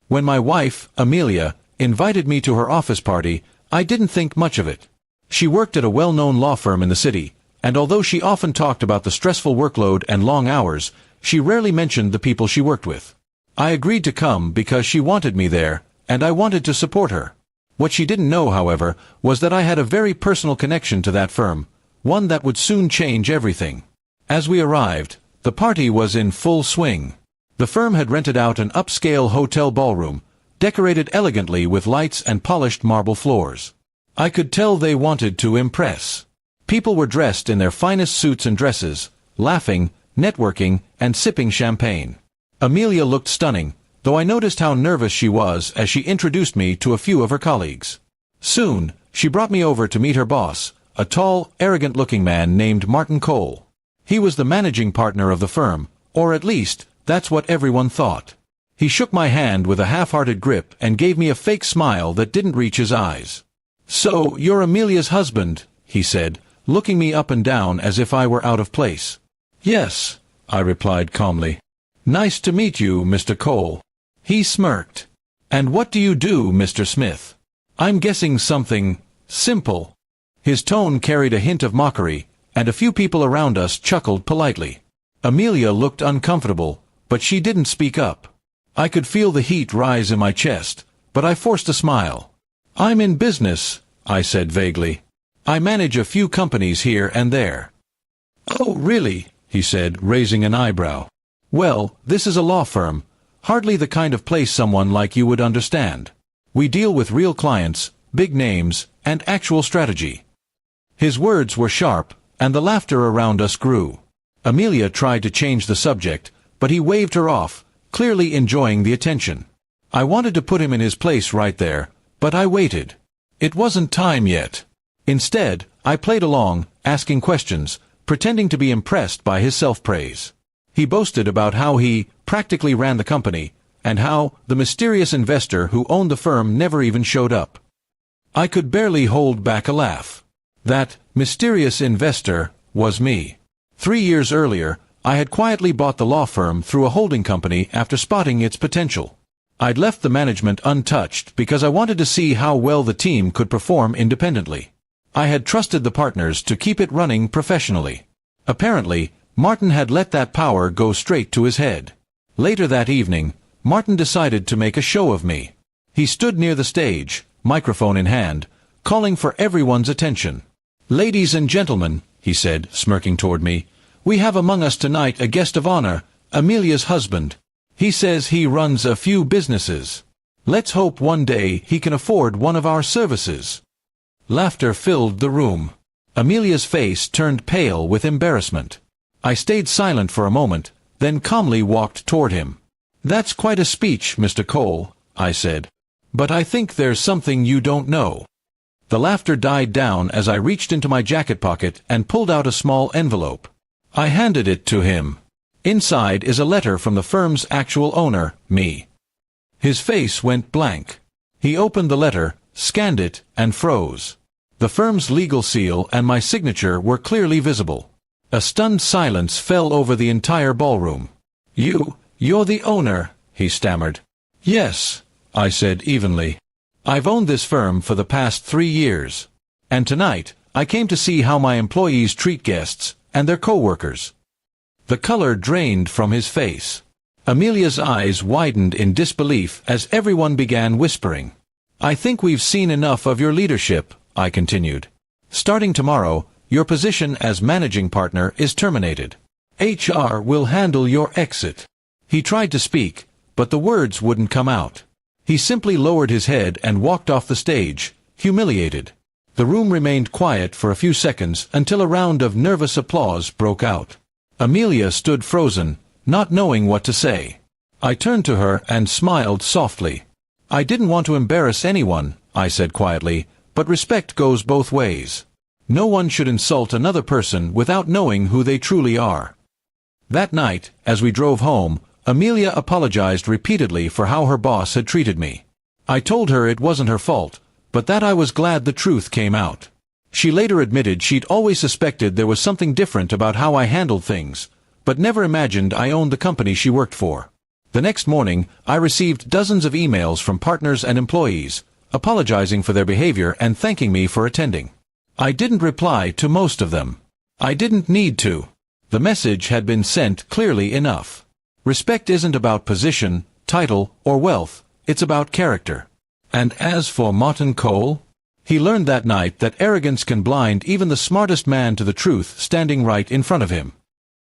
When my wife, Amelia, invited me to her office party, I didn't think much of it. She worked at a well-known law firm in the city, and although she often talked about the stressful workload and long hours, she rarely mentioned the people she worked with. I agreed to come because she wanted me there, and I wanted to support her. What she didn't know, however, was that I had a very personal connection to that firm, one that would soon change everything. As we arrived, the party was in full swing. The firm had rented out an upscale hotel ballroom, decorated elegantly with lights and polished marble floors. I could tell they wanted to impress. People were dressed in their finest suits and dresses, laughing, networking, and sipping champagne. Amelia looked stunning, though I noticed how nervous she was as she introduced me to a few of her colleagues. Soon, she brought me over to meet her boss, a tall, arrogant-looking man named Martin Cole. He was the managing partner of the firm, or at least, that's what everyone thought. He shook my hand with a half-hearted grip and gave me a fake smile that didn't reach his eyes. "So, you're Amelia's husband," he said, looking me up and down as if I were out of place. "Yes," I replied calmly. "Nice to meet you, Mr. Cole." He smirked. "And what do you do, Mr. Smith?" "I'm guessing something simple." His tone carried a hint of mockery, and a few people around us chuckled politely. Amelia looked uncomfortable, but she didn't speak up. I could feel the heat rise in my chest, but I forced a smile. "I'm in business," I said vaguely. "I manage a few companies here and there." "Oh, really?" he said, raising an eyebrow. "Well, this is a law firm, hardly the kind of place someone like you would understand. We deal with real clients, big names, and actual strategy." His words were sharp, and the laughter around us grew. Amelia tried to change the subject, but he waved her off, clearly enjoying the attention. I wanted to put him in his place right there, but I waited. It wasn't time yet. Instead, I played along, asking questions, pretending to be impressed by his self-praise. He boasted about how he practically ran the company, and how the mysterious investor who owned the firm never even showed up. I could barely hold back a laugh. That mysterious investor was me. 3 years earlier, I had quietly bought the law firm through a holding company after spotting its potential. I'd left the management untouched because I wanted to see how well the team could perform independently. I had trusted the partners to keep it running professionally. Apparently, Martin had let that power go straight to his head. Later that evening, Martin decided to make a show of me. He stood near the stage, microphone in hand, calling for everyone's attention. "Ladies and gentlemen," he said, smirking toward me, "we have among us tonight a guest of honor, Amelia's husband. He says he runs a few businesses. Let's hope one day he can afford one of our services." Laughter filled the room. Amelia's face turned pale with embarrassment. I stayed silent for a moment, then calmly walked toward him. "That's quite a speech, Mr. Cole," I said. "But I think there's something you don't know." The laughter died down as I reached into my jacket pocket and pulled out a small envelope. I handed it to him. Inside is a letter from the firm's actual owner, me. His face went blank. He opened the letter, scanned it, and froze. The firm's legal seal and my signature were clearly visible. A stunned silence fell over the entire ballroom. You're the owner," he stammered. "Yes," I said evenly. "I've owned this firm for the past 3 years. And tonight, I came to see how my employees treat guests and their co-workers." The color drained from his face. Amelia's eyes widened in disbelief as everyone began whispering. "I think we've seen enough of your leadership," I continued. "Starting tomorrow, your position as managing partner is terminated. HR will handle your exit." He tried to speak, but the words wouldn't come out. He simply lowered his head and walked off the stage, humiliated. The room remained quiet for a few seconds until a round of nervous applause broke out. Amelia stood frozen, not knowing what to say. I turned to her and smiled softly. "I didn't want to embarrass anyone," I said quietly, "but respect goes both ways. No one should insult another person without knowing who they truly are." That night, as we drove home, Amelia apologized repeatedly for how her boss had treated me. I told her it wasn't her fault, but that I was glad the truth came out. She later admitted she'd always suspected there was something different about how I handled things, but never imagined I owned the company she worked for. The next morning, I received dozens of emails from partners and employees, apologizing for their behavior and thanking me for attending. I didn't reply to most of them. I didn't need to. The message had been sent clearly enough. Respect isn't about position, title, or wealth, it's about character. And as for Martin Cole, he learned that night that arrogance can blind even the smartest man to the truth standing right in front of him.